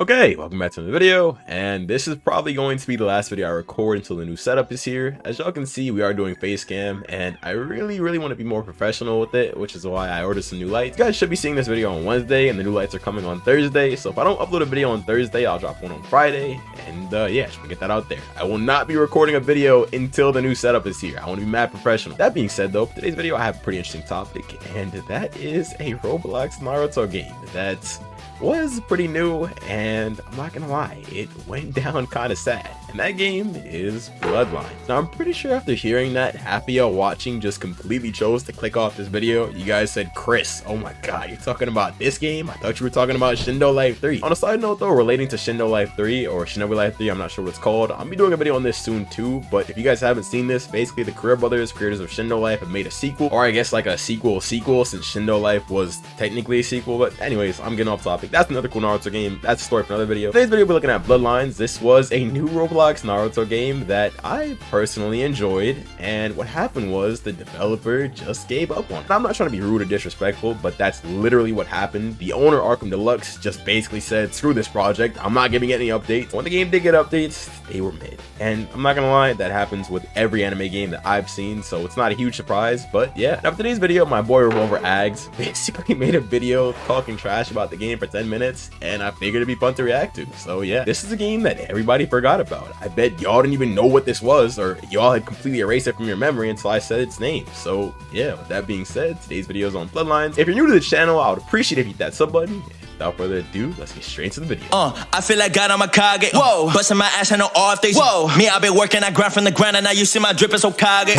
Okay, welcome back to the video, and this is probably going to be the last video I record until the new setup is here. As y'all can see, we are doing face cam, and I really want to be more professional with it, which is why I ordered some new lights. You guys should be seeing this video on Wednesday, and the new lights are coming on Thursday, so if I don't upload a video on Thursday, I'll drop one on Friday, and yeah, just get that out there. I will not be recording a video until the new setup is here. I want to be mad professional. That being said though, today's video I have a pretty interesting topic, and that is a Roblox Naruto game that was pretty new, and I'm not gonna lie, it went down kind of sad, and that game is Bloodlines. Now I'm pretty sure after hearing that, half of y'all watching just completely chose to click off this video. You guys said, Chris, oh my god, you're talking about this game? I thought you were talking about Shindo Life 3. On a side note though, relating to Shindo Life 3 or Shinobi Life 3, I'm not sure what it's called, I'll be doing a video on this soon too, but if you guys haven't seen this, basically the Career Brothers, creators of Shindo Life, have made a sequel, or I guess like a sequel since Shindo Life was technically a sequel. But anyways, I'm getting off topic. That's another cool Naruto game. That's a story for another video. Today's video we're looking at Bloodlines. This was a new Roblox Naruto game that I personally enjoyed, and what happened was the developer just gave up on it. I'm not trying to be rude or disrespectful, but that's literally what happened. The owner, Arkham Deluxe, just basically said, screw this project, I'm not giving it any updates. When the game did get updates, they were mid, and I'm not gonna lie, that happens with every anime game that I've seen, so it's not a huge surprise. But yeah, now for today's video, my boy Revolver Ags basically made a video talking trash about the game for 10 minutes, and I figured it'd be fun to react to. So yeah, this is a game that everybody forgot about. I bet y'all didn't even know what this was, or y'all had completely erased it from your memory until I said its name. So yeah, with that being said, today's video is on Bloodlines. If you're new to the channel, I would appreciate if you hit that sub button. Without further ado, let's get straight to the video. I feel like God, I'm a Kage. Whoa, busting my ass, I know all things. Whoa, me, I've been working, I grind from the ground, and now you see my drip is so Kage.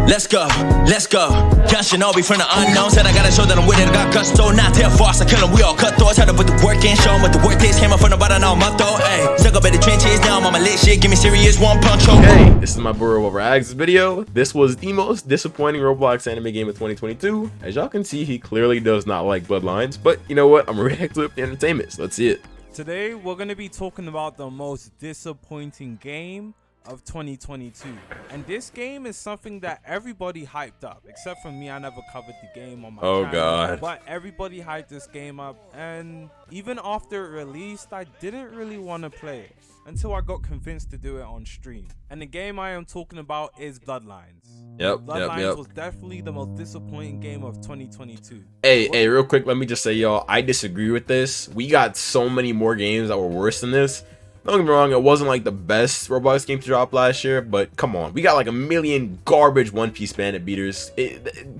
Let's go, let's go. Young Shinobi from the unknown. Said I gotta show that I'm with it, I got gusto. Not tell false, I kill them, we all cut throats. Had to put the work in, show them what the work is. Came up from the bottom, now I'm up though. Ayy, stuck up at the trenches, now I'm on my lit shit. Give me serious one punch. Hey, this is my boy over Ags' video. This was the most disappointing Roblox anime game of 2022. As y'all can see, he clearly does not like Bloodlines, but you know what? I'm gonna react to it for the entertainment, so let's see it. Today, we're going to be talking about the most disappointing game of 2022. And this game is something that everybody hyped up, except for me. I never covered the game on my channel. God. But everybody hyped this game up, and even after it released, I didn't really want to play it until I got convinced to do it on stream. And the game I am talking about is Bloodlines. Bloodlines was definitely the most disappointing game of 2022. Hey, real quick, let me just say, y'all, I disagree with this. We got so many more games that were worse than this. Don't get me wrong, it wasn't like the best Roblox game to drop last year, but come on, we got like a million garbage One Piece Bandit beaters.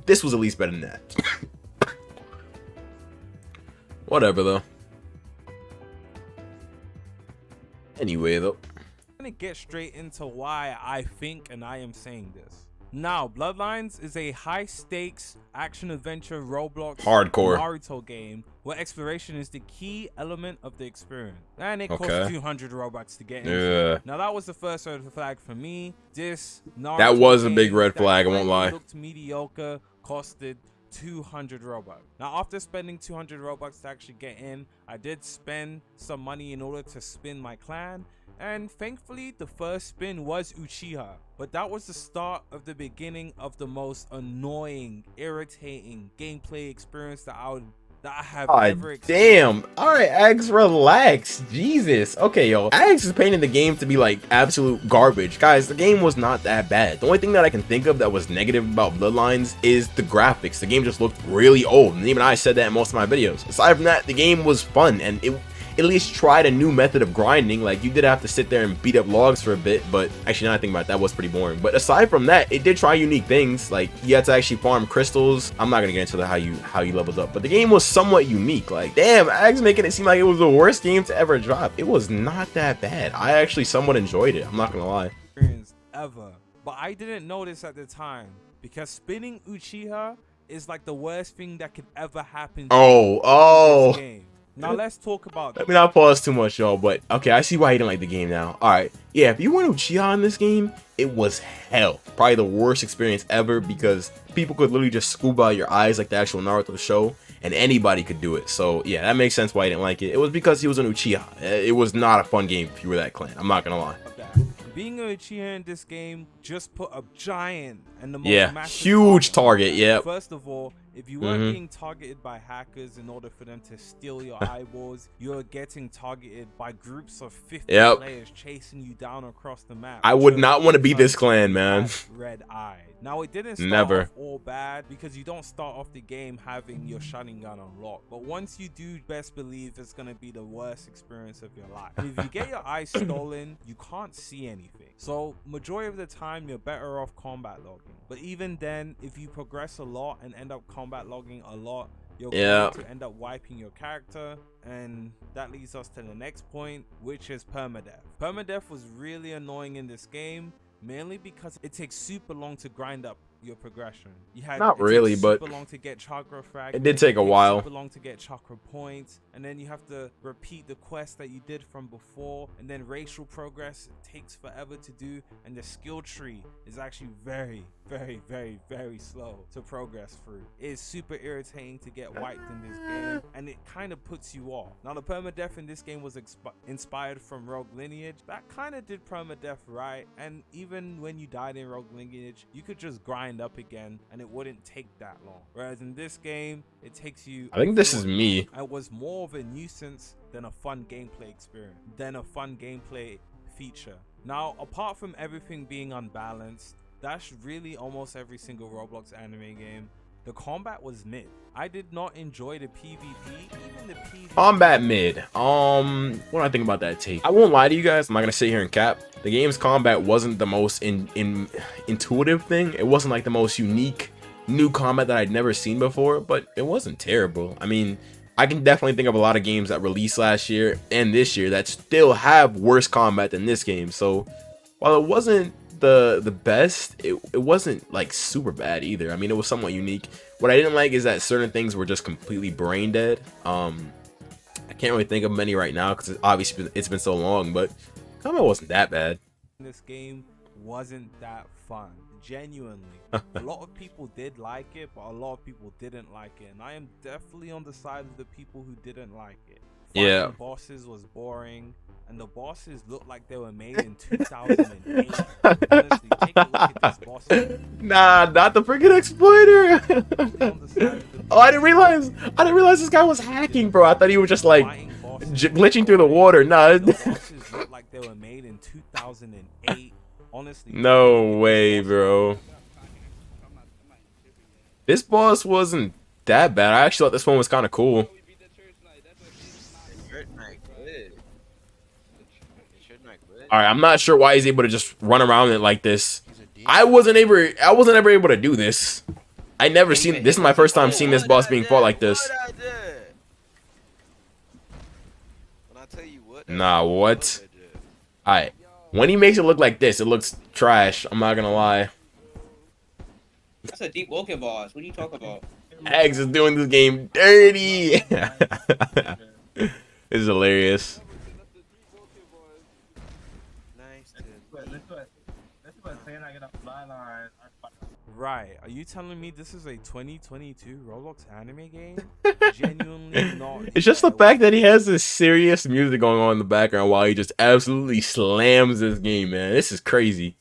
This was at least better than that. Whatever though. Anyway though, I'm gonna get straight into why I think and I am saying this. Now, Bloodlines is a high-stakes action-adventure Roblox hardcore Naruto game where exploration is the key element of the experience, and it costs 200 Robux to get in. Now, that was the first red flag for me. This Naruto that was a big red flag. I won't lie. Looked mediocre, costed 200 Robux. Now, after spending 200 Robux to actually get in, I did spend some money in order to spin my clan, and thankfully the first spin was Uchiha. But that was the start of the beginning of the most annoying, irritating gameplay experience that I have ever experienced. Damn. Alright, Ags, relax. Jesus. Okay, yo. Ags is painting the game to be like absolute garbage. Guys, the game was not that bad. The only thing that I can think of that was negative about Bloodlines is the graphics. The game just looked really old, and even I said that in most of my videos. Aside from that, the game was fun, and it at least tried a new method of grinding. Like, you did have to sit there and beat up logs for a bit, but actually now I think about it, that was pretty boring. But aside from that, it did try unique things. Like, you had to actually farm crystals. I'm not gonna get into how you leveled up, but the game was somewhat unique. Like, damn, Ag's making it seem like it was the worst game to ever drop. It was not that bad. I actually somewhat enjoyed it, I'm not gonna lie. Ever. But I didn't notice at the time, because spinning Uchiha is like the worst thing that could ever happen to this game. Now let's talk about that. Let me not pause too much, y'all, but okay, I see why you didn't like the game now. Alright, yeah, if you want Uchiha in this game, it was hell. Probably the worst experience ever, because people could literally just scuba out your eyes like the actual Naruto show, and anybody could do it. So yeah, that makes sense why you didn't like it. It was because he was an Uchiha. It was not a fun game if you were that clan. I'm not gonna lie. Being an Uchiha in this game just put a giant and the most massive huge target. Yeah. First of all, If you weren't being targeted by hackers in order for them to steal your eyeballs, you're getting targeted by groups of 50 players chasing you down across the map. I would not want to be this clan, man. Red eye. Now it didn't start off all bad because you don't start off the game having your shotgun gun unlocked. But once you do, best believe it's gonna be the worst experience of your life. And if you get your eyes stolen, you can't see anything. So majority of the time you're better off combat logging. But even then, if you progress a lot and end up combat logging a lot, you're going to end up wiping your character, and that leads us to the next point, which is permadeath. Permadeath was really annoying in this game, mainly because it takes super long to grind up your progression. You had not really, but super long to get chakra fragments. It did take a while. Super long to get chakra points, and then you have to repeat the quest that you did from before, and then racial progress takes forever to do, and the skill tree is actually very slow to progress through. It is super irritating to get wiped in this game, and it kind of puts you off. Now the permadeath in this game was inspired from Rogue Lineage. That kind of did permadeath right, and even when you died in Rogue Lineage, you could just grind up again and it wouldn't take that long. Whereas in this game, it takes you, I think this is me. It was more of a nuisance than a fun gameplay experience, than a fun gameplay feature. Now, apart from everything being unbalanced, that's really almost every single Roblox anime game. The combat was mid. I did not enjoy the PvP, even the PvP. Combat mid. What do I think about that take? I won't lie to you guys. I'm not gonna sit here and cap. The game's combat wasn't the most intuitive thing. It wasn't like the most unique new combat that I'd never seen before, but it wasn't terrible. I mean, I can definitely think of a lot of games that released last year and this year that still have worse combat than this game. So while it wasn't the best, it wasn't like super bad either. I mean, it was somewhat unique. What I didn't like is that certain things were just completely brain dead. I can't really think of many right now because obviously it's been so long, but combat wasn't that bad. This game wasn't that fun, genuinely. A lot of people did like it, but a lot of people didn't like it, and I am definitely on the side of the people who didn't like it. Fighting bosses was boring, and the bosses looked like they were made in 2008. Honestly, take a look at this boss. Nah, not the freaking exploiter. Oh, I didn't realize this guy was hacking, bro. I thought he was just like glitching through the water. Nah. The bosses looked like they were made in 2008. Honestly. No way, bro. This boss wasn't that bad. I actually thought this one was kind of cool. Alright, I'm not sure why he's able to just run around it like this. I wasn't ever able to do this. I never seen this. Is my first time seeing this boss being fought like this. Nah, what? Alright. When he makes it look like this, it looks trash. I'm not gonna lie. That's a deep walking boss. What are you talking about? Eggs is doing this game dirty. This is hilarious. Right, are you telling me this is a 2022 Roblox anime game? Genuinely not. It's just the fact that he has this serious music going on in the background while he just absolutely slams this game, man. This is crazy.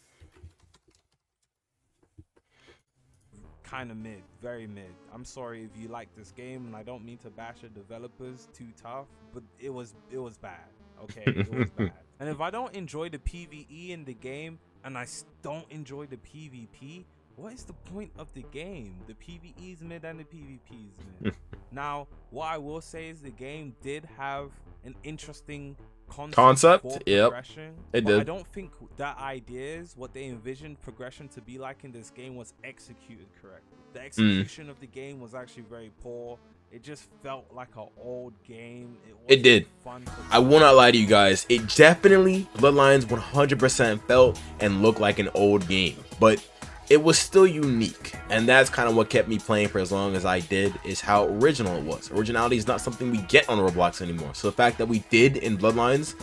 Kind of mid, very mid. I'm sorry if you like this game, and I don't mean to bash the developers too tough, but it was bad. Okay, it was bad. And if I don't enjoy the PvE in the game, and I don't enjoy the PvP, what is the point of the game? The PvE is mid and the PvP is mid. Now, what I will say is the game did have an interesting concept. Yep, it did. I don't think that ideas, what they envisioned progression to be like in this game, was executed correctly. The execution of the game was actually very poor. It just felt like an old game. It did. Fun. I will not lie to you guys. It definitely, Bloodlines 100% felt and looked like an old game. But it was still unique. And that's kind of what kept me playing for as long as I did, is how original it was. Originality is not something we get on Roblox anymore. So the fact that we did in Bloodlines,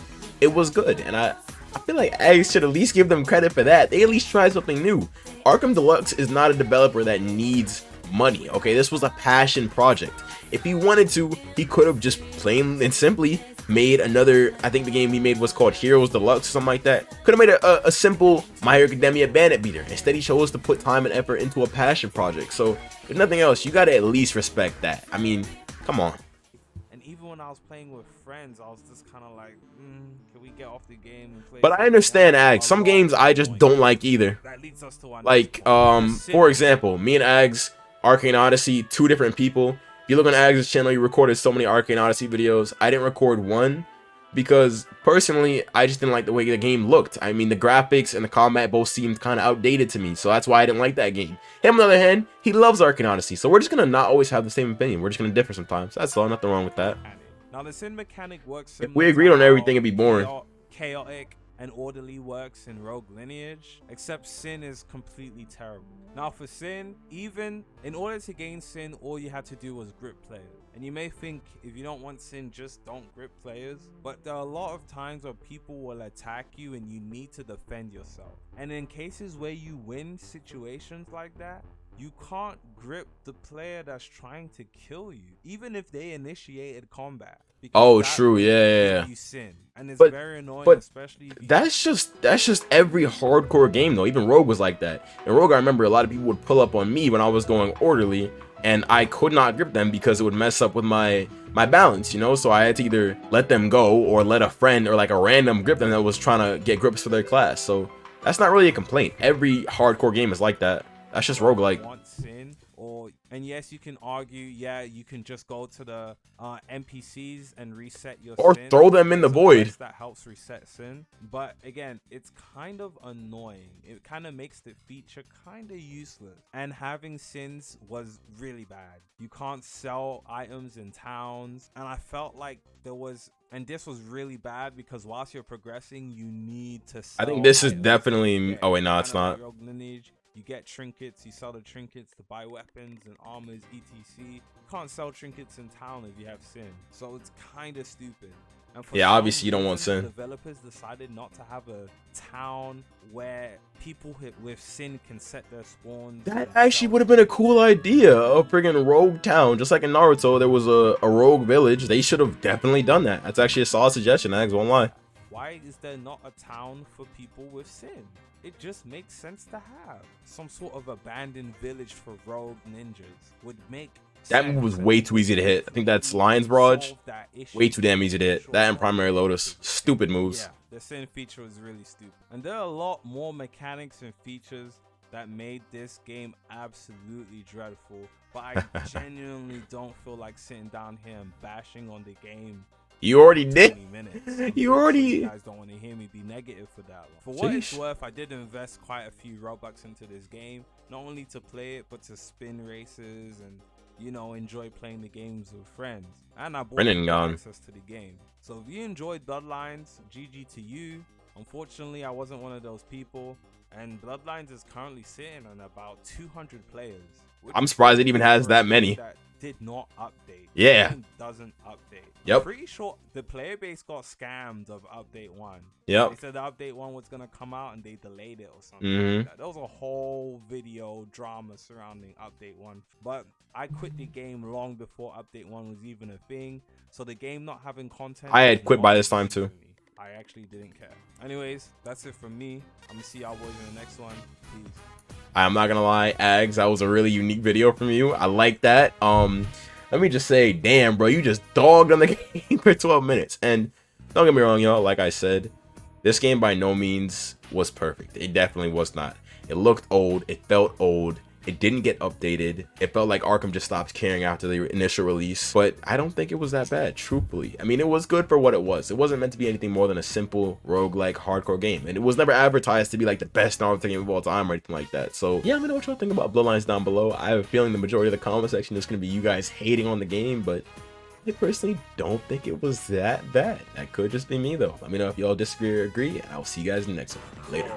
it was good. And I feel like I should at least give them credit for that. They at least tried something new. Arkham Deluxe is not a developer that needs money. Okay, this was a passion project. If he wanted to, he could have just plain and simply made another, I think the game he made was called Heroes Deluxe or something like that. Could have made a simple My Hero Academia bandit beater. Instead he chose to put time and effort into a passion project. So if nothing else, you gotta at least respect that. I mean, come on. And even when I was playing with friends, I was just kind of like, can we get off the game and play? But I understand Ags. Some games I just don't like either. That leads us to Like, for example, me and Ags, Arcane Odyssey, two different people. If you look on Ags' channel, you recorded so many Arcane Odyssey videos. I didn't record one because personally, I just didn't like the way the game looked. I mean, the graphics and the combat both seemed kind of outdated to me, so that's why I didn't like that game. Him, on the other hand, he loves Arcane Odyssey, so we're just gonna not always have the same opinion. We're just gonna differ sometimes. That's all. Nothing wrong with that. Now the sin mechanic works. If we agreed on everything, it'd be boring. Chaotic and orderly works in Rogue Lineage, except Sin is completely terrible. Now for Sin, even in order to gain Sin, all you had to do was grip players. And you may think if you don't want Sin, just don't grip players, but there are a lot of times where people will attack you and you need to defend yourself. And in cases where you win situations like that, you can't grip the player that's trying to kill you, even if they initiated combat. Oh, true, yeah. You sin, and it's but, very annoying, but especially. That's just every hardcore game though. Even Rogue was like that. In Rogue, I remember a lot of people would pull up on me when I was going orderly, and I could not grip them because it would mess up with my balance, you know. So I had to either let them go or let a friend or like a random grip them that was trying to get grips for their class. So that's not really a complaint. Every hardcore game is like that. That's just roguelike. And yes, you can argue, yeah, you can just go to the NPCs and reset your or sin. Throw them in the void. That helps reset Sin. But again, it's kind of annoying. It kind of makes the feature kind of useless. And having sins was really bad. You can't sell items in towns. And I felt like there was, and this was really bad because whilst you're progressing, you need to sell I think this is items. definitely, oh wait, no, it's not. Rogue Lineage. You get trinkets, you sell the trinkets to buy weapons and armors, etc. You can't sell trinkets in town if you have Sin. So it's kind of stupid. And yeah, obviously you don't want Sin. Developers decided not to have a town where people with Sin can set their spawns. That actually would have been a cool idea. A friggin' rogue town. Just like in Naruto, there was a rogue village. They should have definitely done that. That's actually a solid suggestion, Ags, won't lie. Why is there not a town for people with Sin? It just makes sense to have some sort of abandoned village for rogue ninjas. Would make that move was way too easy to hit. I think that's Lion's Barrage. Way too damn easy to hit. That and Primary Lotus. Stupid moves. Yeah, the Sin feature was really stupid. And there are a lot more mechanics and features that made this game absolutely dreadful. But I genuinely don't feel like sitting down here and bashing on the game. You already did. You already. You guys don't want to hear me be negative for that long. For what it's worth, I did invest quite a few Robux into this game, not only to play it, but to spin races and, you know, enjoy playing the games with friends. And I bought access to the game. So if you enjoyed Bloodlines, GG to you. Unfortunately, I wasn't one of those people, and Bloodlines is currently sitting on about 200 players. I'm surprised it even has that many. That did not update. Yeah. It doesn't update. Yep. I'm pretty sure the player base got scammed of update 1. Yep. They said the update 1 was gonna come out and they delayed it or something. Like that. There was a whole video drama surrounding update 1. But I quit the game long before update 1 was even a thing. So the game not having content. I had quit by this time too. I actually didn't care. Anyways, that's it from me. I'm gonna see y'all boys in the next one. Peace. I'm not gonna lie, Ags, that was a really unique video from you. I like that. Let me just say, damn, bro, you just dogged on the game for 12 minutes. And don't get me wrong, y'all, like I said, this game by no means was perfect. It definitely was not. It looked old. It felt old. It didn't get updated. It felt like Arkham just stopped caring after the initial release, but I don't think it was that bad, truthfully. I mean, it was good for what it was. It wasn't meant to be anything more than a simple roguelike hardcore game, and it was never advertised to be like the best Naruto game of all time or anything like that. So yeah, let me know what y'all think about Bloodlines down below. I have a feeling the majority of the comment section is going to be you guys hating on the game, but I personally don't think it was that bad. That could just be me though. Let me know if y'all disagree or agree, and I'll see you guys in the next one. Later.